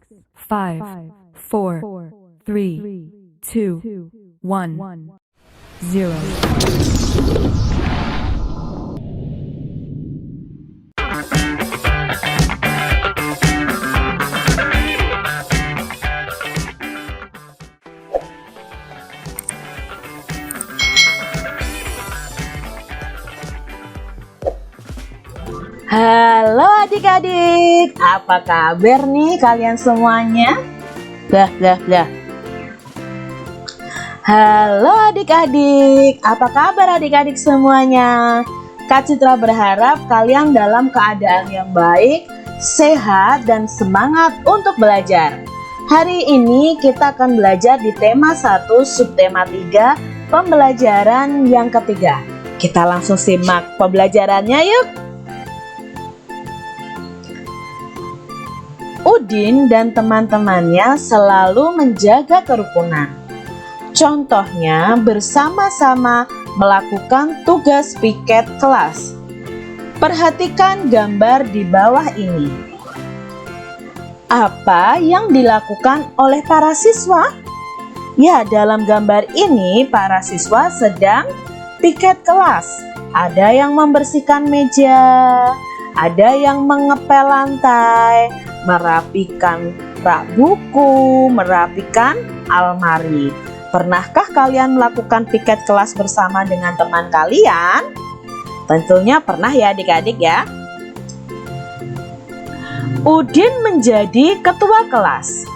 5, 4, 3, 2, 1, 0. Halo adik-adik, apa kabar nih kalian semuanya? Halo adik-adik, apa kabar adik-adik semuanya? Kak Citra berharap kalian dalam keadaan yang baik, sehat, dan semangat untuk belajar. Hari ini kita akan belajar di tema 1, subtema 3, pembelajaran yang ketiga. Kita langsung simak pembelajarannya yuk. Udin dan teman-temannya selalu menjaga kerukunan. Contohnya bersama-sama melakukan tugas piket kelas. Perhatikan gambar di bawah ini. Apa yang dilakukan oleh para siswa? Ya, dalam gambar ini para siswa sedang piket kelas. Ada yang membersihkan meja, ada yang mengepel lantai, merapikan rak buku, merapikan almari. Pernahkah kalian melakukan piket kelas bersama dengan teman kalian? Tentunya pernah ya adik-adik ya. Udin menjadi ketua kelas.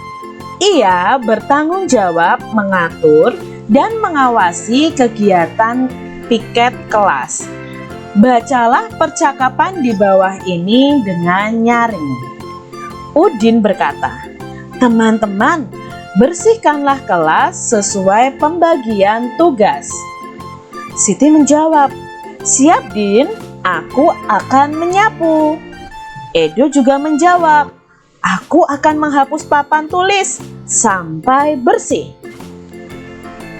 Ia bertanggung jawab mengatur dan mengawasi kegiatan piket kelas. Bacalah percakapan di bawah ini dengan nyaring. Udin berkata, "Teman-teman, bersihkanlah kelas sesuai pembagian tugas." Siti menjawab, "Siap Din, aku akan menyapu." Edo juga menjawab, "Aku akan menghapus papan tulis sampai bersih."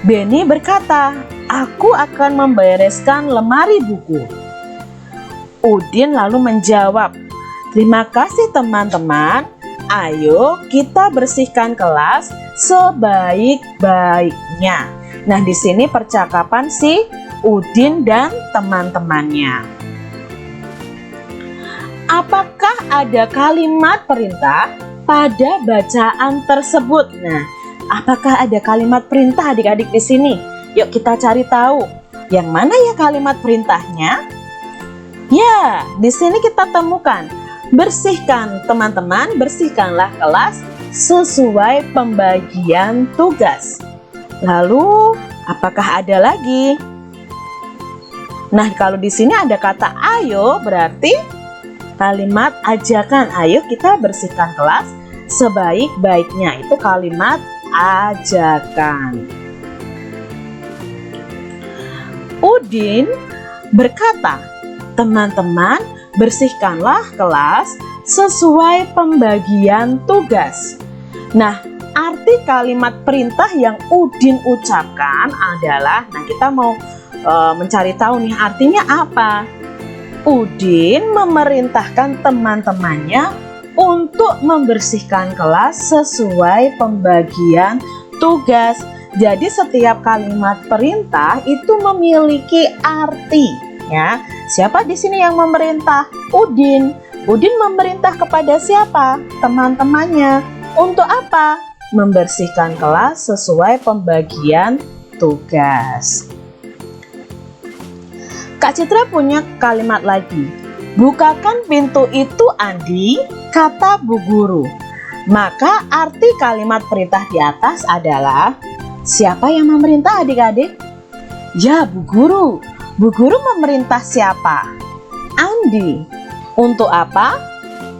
Beni berkata, "Aku akan membereskan lemari buku." Udin lalu menjawab, "Terima kasih teman-teman. Ayo kita bersihkan kelas sebaik-baiknya." Nah, di sini percakapan si Udin dan teman-temannya. Apakah ada kalimat perintah pada bacaan tersebut? Nah, apakah ada kalimat perintah adik-adik di sini? Yuk kita cari tahu. Yang mana ya kalimat perintahnya? Ya, di sini kita temukan. Bersihkan, teman-teman, bersihkanlah kelas sesuai pembagian tugas. Lalu, apakah ada lagi? Nah, kalau di sini ada kata ayo, berarti kalimat ajakan. Ayo kita bersihkan kelas sebaik-baiknya. Itu kalimat ajakan. Udin berkata, "Teman-teman, bersihkanlah kelas sesuai pembagian tugas." Nah, arti kalimat perintah yang Udin ucapkan adalah, nah kita mau mencari tahu nih artinya apa. Udin memerintahkan teman-temannya untuk membersihkan kelas sesuai pembagian tugas. Jadi setiap kalimat perintah itu memiliki arti. Ya, siapa di sini yang memerintah? Udin. Udin memerintah kepada siapa? Teman-temannya. Untuk apa? Membersihkan kelas sesuai pembagian tugas. Kak Citra punya kalimat lagi. "Bukakan pintu itu, Andi," kata Bu Guru. Maka arti kalimat perintah di atas adalah, siapa yang memerintah adik-adik? Ya, Bu Guru. Bu Guru memerintah siapa? Andi. Untuk apa?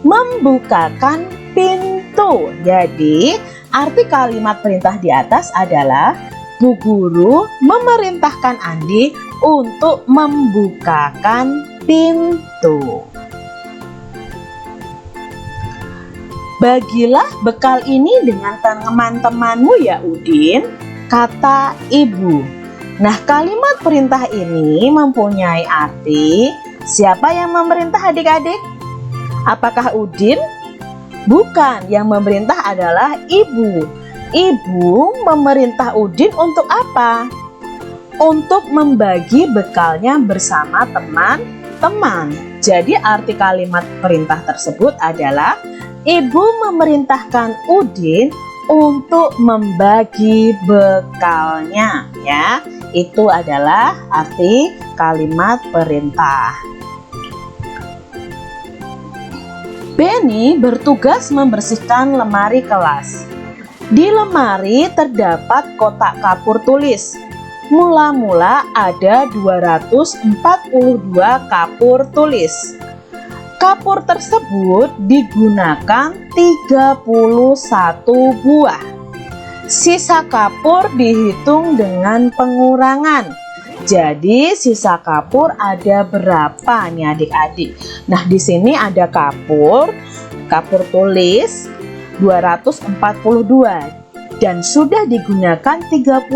Membukakan pintu. Jadi, arti kalimat perintah di atas adalah Bu Guru memerintahkan Andi untuk membukakan pintu. "Bagilah bekal ini dengan teman-temanmu ya Udin," kata ibu. Nah, kalimat perintah ini mempunyai arti siapa yang memerintah adik-adik? Apakah Udin? Bukan, yang memerintah adalah ibu. Ibu memerintah Udin untuk apa? Untuk membagi bekalnya bersama teman-teman. Jadi arti kalimat perintah tersebut adalah ibu memerintahkan Udin untuk membagi bekalnya, ya. Itu adalah arti kalimat perintah. Benny bertugas membersihkan lemari kelas. Di lemari terdapat kotak kapur tulis. Mula-mula ada 242 kapur tulis. Kapur tersebut digunakan 31 buah. Sisa kapur dihitung dengan pengurangan. Jadi sisa kapur ada berapa nih adik-adik? Nah, di sini ada kapur tulis 242 dan sudah digunakan 31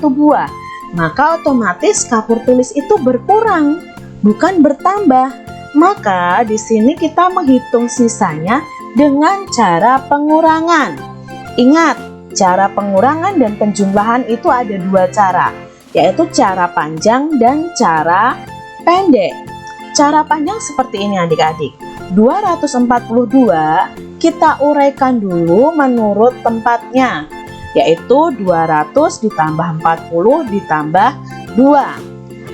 buah. Maka otomatis kapur tulis itu berkurang, bukan bertambah. Maka di sini kita menghitung sisanya dengan cara pengurangan. Ingat, cara pengurangan dan penjumlahan itu ada dua cara, yaitu cara panjang dan cara pendek. Cara panjang seperti ini adik-adik. 242 kita uraikan dulu menurut tempatnya, yaitu 200 ditambah 40 ditambah 2.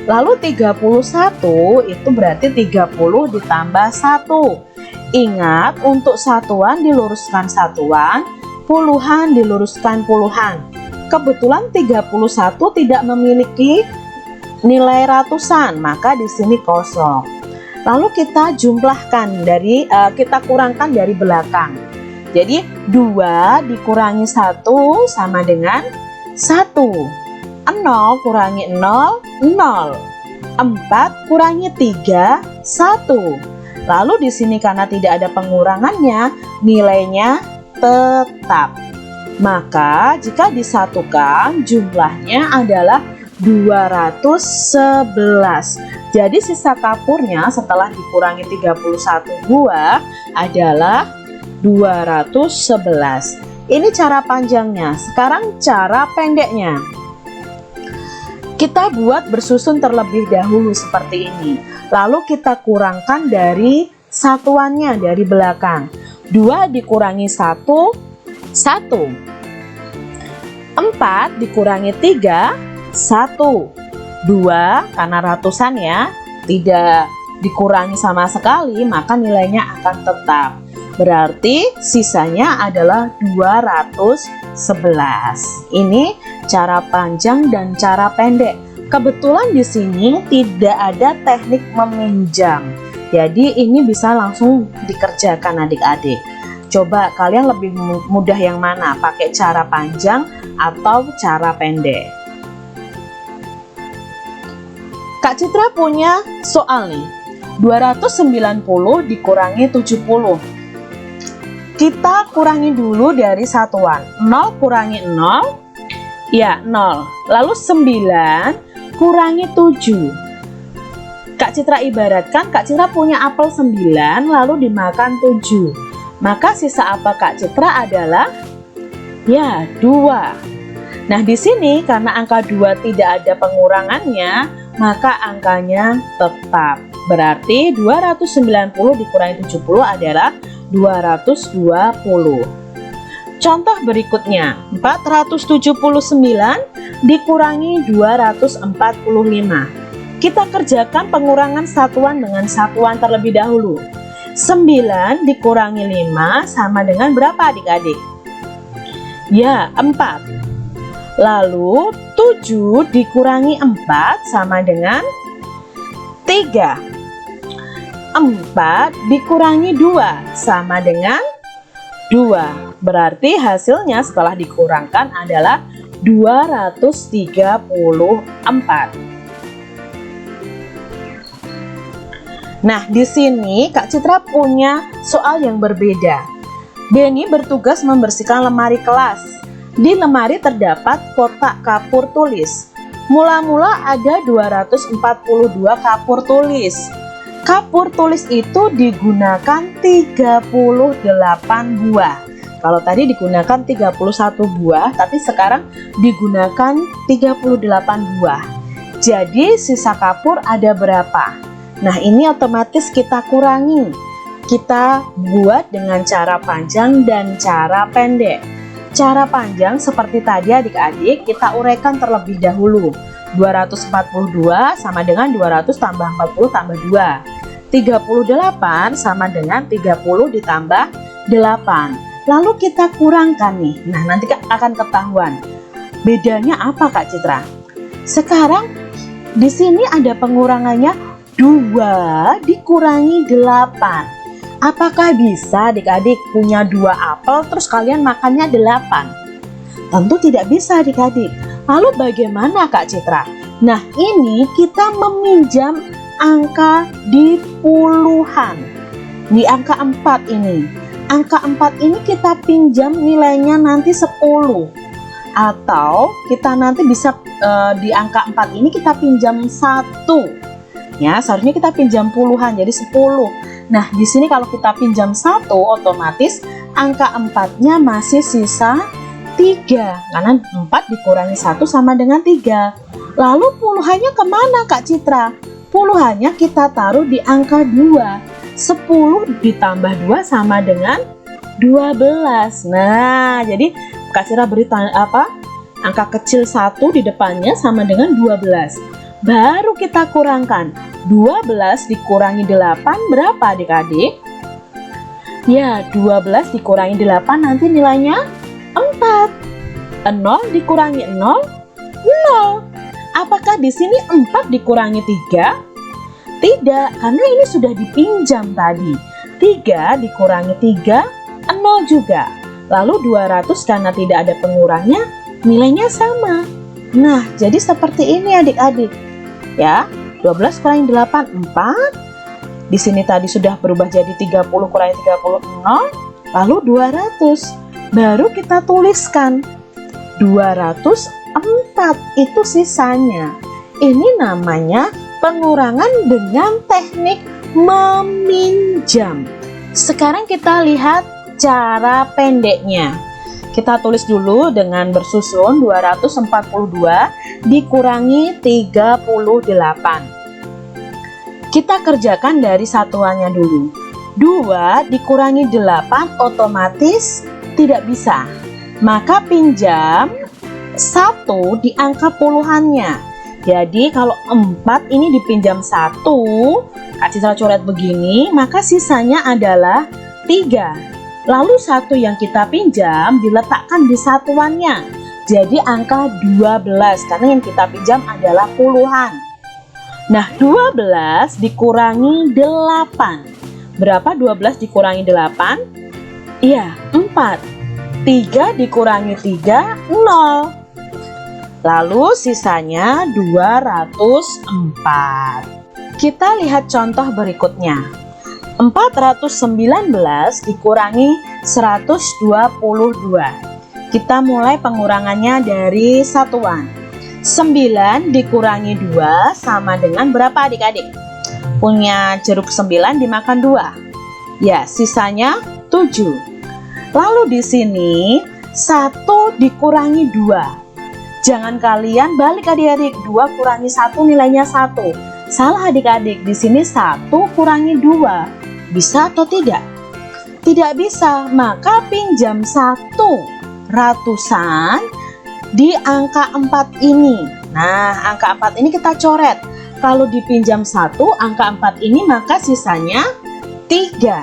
Lalu 31 itu berarti 30 ditambah 1. Ingat, untuk satuan diluruskan satuan, puluhan diluruskan puluhan. Kebetulan 31 tidak memiliki nilai ratusan, maka di sini kosong. Lalu kita jumlahkan kita kurangkan dari belakang. Jadi 2 dikurangi 1 sama dengan 1. 0 kurangi 0, 0. 4 kurangi 3, 1. Lalu di sini karena tidak ada pengurangannya, nilainya tetap. Maka jika disatukan jumlahnya adalah 211. Jadi sisa kapurnya setelah dikurangi 31 buah adalah 211. Ini cara panjangnya. Sekarang cara pendeknya. Kita buat bersusun terlebih dahulu seperti ini. Lalu kita kurangkan dari satuannya dari belakang. 2 dikurangi 1, 1. 4 dikurangi 3, 1. 2 karena ratusan ya, tidak dikurangi sama sekali, maka nilainya akan tetap. Berarti sisanya adalah 211. Ini cara panjang dan cara pendek. Kebetulan di sini tidak ada teknik meminjam. Jadi ini bisa langsung dikerjakan adik-adik. Coba kalian lebih mudah yang mana? Pakai cara panjang atau cara pendek? Kak Citra punya soal nih. 290 dikurangi 70. Kita kurangi dulu dari satuan. 0 kurangi 0, ya 0. Lalu 9 kurangi 7. Kak Citra ibaratkan Kak Citra punya apel 9 lalu dimakan 7. Maka sisa apa Kak Citra adalah ya 2. Nah di sini karena angka 2 tidak ada pengurangannya, maka angkanya tetap. Berarti 290 dikurangi 70 adalah 220. Contoh berikutnya, 479 dikurangi 245. Kita kerjakan pengurangan satuan dengan satuan terlebih dahulu. 9 dikurangi 5 sama dengan berapa adik-adik? Ya, 4. Lalu 7 dikurangi 4 sama dengan 3. 4 dikurangi 2 sama dengan 2. Berarti hasilnya setelah dikurangkan adalah 234. Nah, di sini Kak Citra punya soal yang berbeda. Benny bertugas membersihkan lemari kelas. Di lemari terdapat kotak kapur tulis. Mula-mula ada 242 kapur tulis. Kapur tulis itu digunakan 38 buah. Kalau tadi digunakan 31 buah, tapi sekarang digunakan 38 buah. Jadi sisa kapur ada berapa? Nah, ini otomatis kita kurangi. Kita buat dengan cara panjang dan cara pendek. Cara panjang seperti tadi adik-adik, kita uraikan terlebih dahulu. 242 sama dengan 200 tambah 40 tambah 2. 38 sama dengan 30 ditambah 8. Lalu kita kurangkan nih. Nah, nanti akan ketahuan. Bedanya apa Kak Citra? Sekarang di sini ada pengurangannya 2 dikurangi 8. Apakah bisa adik-adik punya 2 apel terus kalian makannya 8? Tentu tidak bisa adik-adik. Lalu bagaimana Kak Citra? Nah, ini kita meminjam angka di puluhan. Di angka 4 ini. Angka 4 ini kita pinjam nilainya nanti 10. Atau kita nanti bisa di angka 4 ini kita pinjam 1. Ya, seharusnya kita pinjam puluhan jadi 10. Nah, di sini kalau kita pinjam 1 otomatis angka 4-nya masih sisa 3. Karena 4 dikurangi 1 sama dengan 3. Lalu puluhannya kemana Kak Citra? Puluhannya kita taruh di angka 2. 10 ditambah 2 sama dengan 12. Nah, jadi Kak Citra beri angka kecil 1 di depannya sama dengan 12. Baru kita kurangkan. 12 dikurangi 8 berapa adik-adik? Ya, 12 dikurangi 8 nanti nilainya 4. 0 dikurangi 0, 0. Apakah di sini 4 dikurangi 3? Tidak, karena ini sudah dipinjam tadi. 3 dikurangi 3, 0 juga. Lalu 200 karena tidak ada pengurangnya, nilainya sama. Nah, jadi seperti ini adik-adik. Ya, 12 kurangi 8, 4. Di sini tadi sudah berubah jadi 30 kurangi 30, 0. Lalu 200. Baru kita tuliskan. 204 itu sisanya. Ini namanya pengurangan dengan teknik meminjam. Sekarang kita lihat cara pendeknya. Kita tulis dulu dengan bersusun 242 dikurangi 38. Kita kerjakan dari satuannya dulu. 2 dikurangi 8 otomatis tidak bisa. Maka pinjam 1 di angka puluhannya. Jadi kalau 4 ini dipinjam 1, Kak Citra coret begini, maka sisanya adalah 3. Lalu 1 yang kita pinjam diletakkan di satuannya. Jadi angka 12 karena yang kita pinjam adalah puluhan. Nah, 12 dikurangi 8. Berapa 12 dikurangi 8? Iya, 4. 3 dikurangi 3, 0. Lalu sisanya 204. Kita lihat contoh berikutnya. 419 dikurangi 122. Kita mulai pengurangannya dari satuan. 9 dikurangi 2 sama dengan berapa adik-adik? Punya jeruk 9 dimakan 2. Ya, sisanya 7. Lalu di sini 1 dikurangi 2. Jangan kalian balik adik-adik, 2 kurangi 1 nilainya 1. Salah adik-adik, di sini 1 kurangi 2. Bisa atau tidak? Tidak bisa, maka pinjam 1 ratusan di angka 4 ini. Nah, angka 4 ini kita coret. Kalau dipinjam 1 angka 4 ini maka sisanya 3.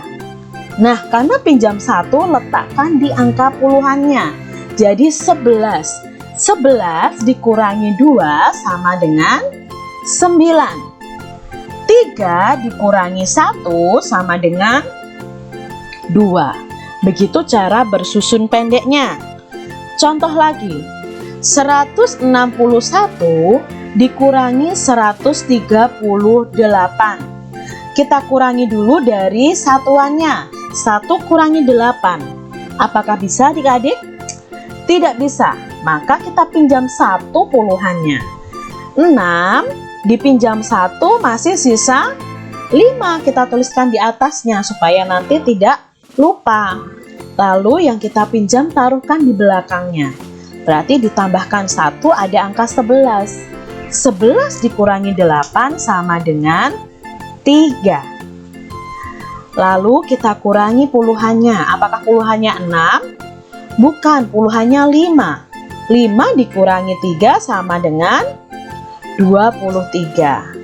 Nah, karena pinjam 1 letakkan di angka puluhannya. Jadi 11. 11 dikurangi 2 sama dengan 9. 3 dikurangi 1 sama dengan 2. Begitu cara bersusun pendeknya. Contoh lagi. 161 dikurangi 138. Kita kurangi dulu dari satuannya. 1 kurangi 8. Apakah bisa adik-adik? Tidak bisa. Maka kita pinjam 1 puluhannya. 6 dipinjam 1 masih sisa 5 kita tuliskan di atasnya supaya nanti tidak lupa. Lalu yang kita pinjam taruhkan di belakangnya. Berarti ditambahkan 1 ada angka 11. 11 dikurangi 8 sama dengan 3. Lalu kita kurangi puluhannya. Apakah puluhannya 6? Bukan, puluhannya 5. 5 dikurangi 3 sama dengan 23.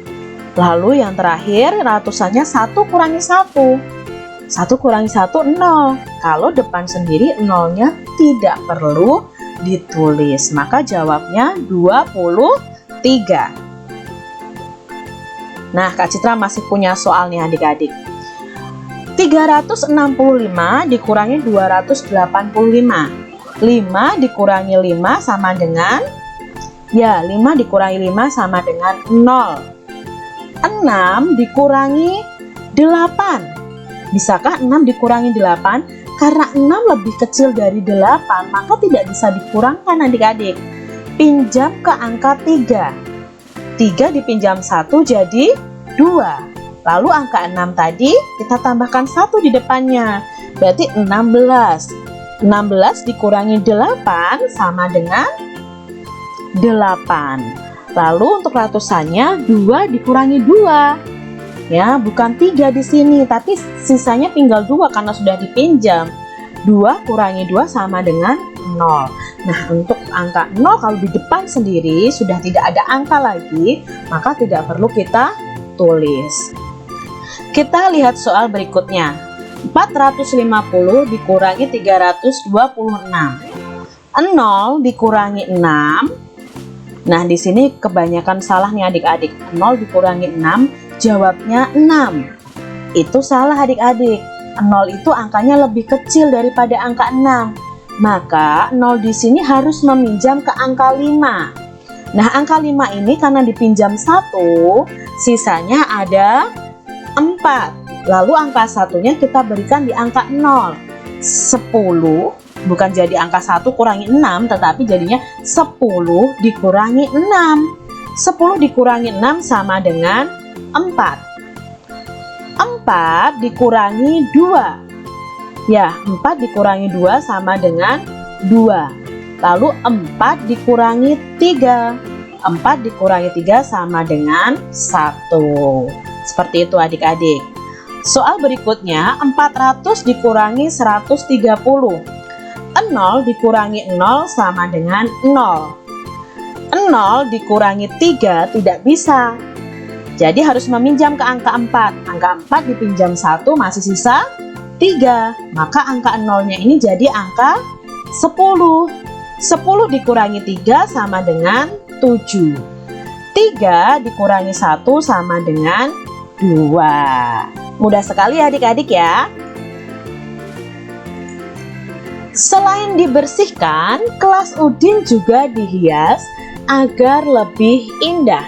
Lalu yang terakhir ratusannya 1 kurangi 1. 1 kurangi 1 0. Kalau depan sendiri nolnya tidak perlu ditulis. Maka jawabnya 23. Nah, Kak Citra masih punya soal nih adik-adik. 365 dikurangi 285. 5 dikurangi 5 sama dengan 5 dikurangi 5 sama dengan 0. 6 dikurangi 8. Bisakah 6 dikurangi 8? Karena 6 lebih kecil dari 8, maka tidak bisa dikurangkan adik-adik. Pinjam ke angka 3. 3 dipinjam 1 jadi 2. Lalu angka 6 tadi kita tambahkan 1 di depannya. Berarti 16. 16 dikurangi 8 sama dengan 8. Lalu untuk ratusannya 2 dikurangi 2. Ya, bukan 3 di sini, tapi sisanya tinggal 2 karena sudah dipinjam. 2 kurangi 2 sama dengan 0. Nah, untuk angka 0 kalau di depan sendiri sudah tidak ada angka lagi, maka tidak perlu kita tulis. Kita lihat soal berikutnya. 450 dikurangi 326. 0 dikurangi 6. Nah, di sini kebanyakan salah nih adik-adik. 0 dikurangi 6, jawabnya 6. Itu salah adik-adik. 0 itu angkanya lebih kecil daripada angka 6. Maka 0 di sini harus meminjam ke angka 5. Nah, angka 5 ini karena dipinjam 1, sisanya ada 4. Lalu angka satunya kita berikan di angka 0. 10 bukan jadi angka 1 kurangi 6, tetapi jadinya 10 dikurangi 6. 10 dikurangi 6 sama dengan 4. 4 dikurangi 2. Ya, 4 dikurangi 2 sama dengan 2. Lalu 4 dikurangi 3. 4 dikurangi 3 sama dengan 1. Seperti itu adik-adik. Soal berikutnya, 400 dikurangi 130. 0 dikurangi 0 sama dengan 0. 0 dikurangi 3 tidak bisa. Jadi harus meminjam ke angka 4. Angka 4 dipinjam 1 masih sisa 3. Maka angka 0-nya ini jadi angka 10. 10 dikurangi 3 sama dengan 7. 3 dikurangi 1 sama dengan 2. Mudah sekali adik-adik ya. Selain dibersihkan, kelas Udin juga dihias agar lebih indah.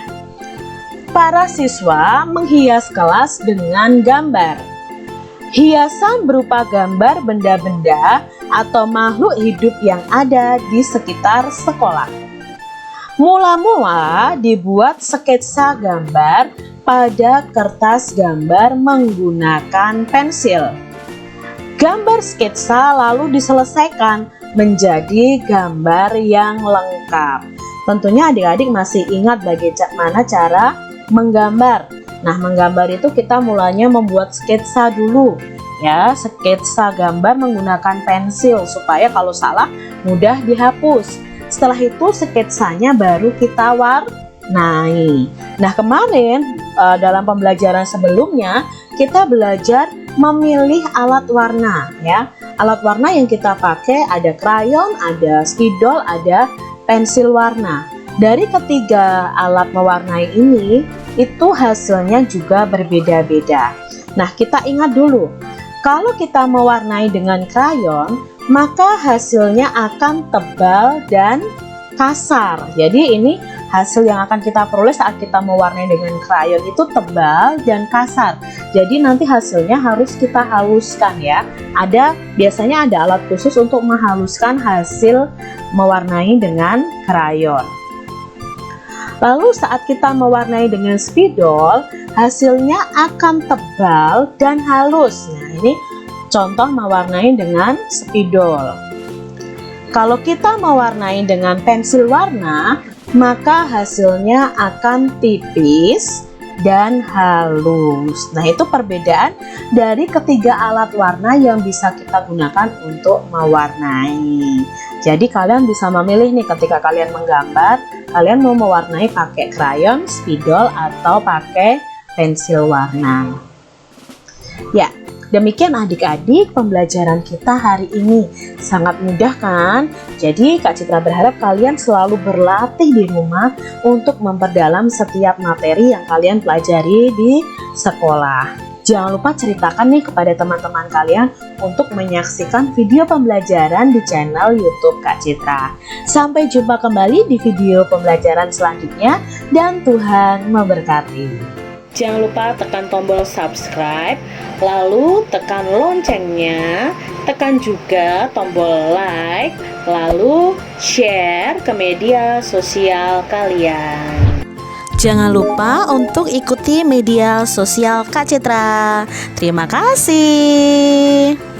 Para siswa menghias kelas dengan gambar. Hiasan berupa gambar benda-benda atau makhluk hidup yang ada di sekitar sekolah. Mula-mula dibuat sketsa gambar pada kertas gambar menggunakan pensil. Gambar sketsa lalu diselesaikan menjadi gambar yang lengkap. Tentunya adik-adik masih ingat bagaimana cara menggambar. Nah, menggambar itu kita mulanya membuat sketsa dulu. Ya, sketsa gambar menggunakan pensil supaya kalau salah mudah dihapus. Setelah itu sketsanya baru kita warnai. Nah, kemarin dalam pembelajaran sebelumnya kita belajar memilih alat warna ya. Alat warna yang kita pakai ada krayon, ada spidol, ada pensil warna. Dari ketiga alat mewarnai ini itu hasilnya juga berbeda-beda. Nah, kita ingat dulu, kalau kita mewarnai dengan krayon, maka hasilnya akan tebal dan kasar. Jadi ini hasil yang akan kita peroleh saat kita mewarnai dengan krayon itu tebal dan kasar. Jadi nanti hasilnya harus kita haluskan ya. Biasanya ada alat khusus untuk menghaluskan hasil mewarnai dengan krayon. Lalu saat kita mewarnai dengan spidol, hasilnya akan tebal dan halus. Nah, ini contoh mewarnai dengan spidol. Kalau kita mewarnai dengan pensil warna, maka hasilnya akan tipis dan halus. Nah, itu perbedaan dari ketiga alat warna yang bisa kita gunakan untuk mewarnai. Jadi kalian bisa memilih nih ketika kalian menggambar, kalian mau mewarnai pakai krayon, spidol, atau pakai pensil warna. Ya, demikian adik-adik pembelajaran kita hari ini. Sangat mudah kan? Jadi Kak Citra berharap kalian selalu berlatih di rumah untuk memperdalam setiap materi yang kalian pelajari di sekolah. Jangan lupa ceritakan nih kepada teman-teman kalian untuk menyaksikan video pembelajaran di channel YouTube Kak Citra. Sampai jumpa kembali di video pembelajaran selanjutnya dan Tuhan memberkati. Jangan lupa tekan tombol subscribe, lalu tekan loncengnya, tekan juga tombol like, lalu share ke media sosial kalian. Jangan lupa untuk ikuti media sosial Kak Citra. Terima kasih.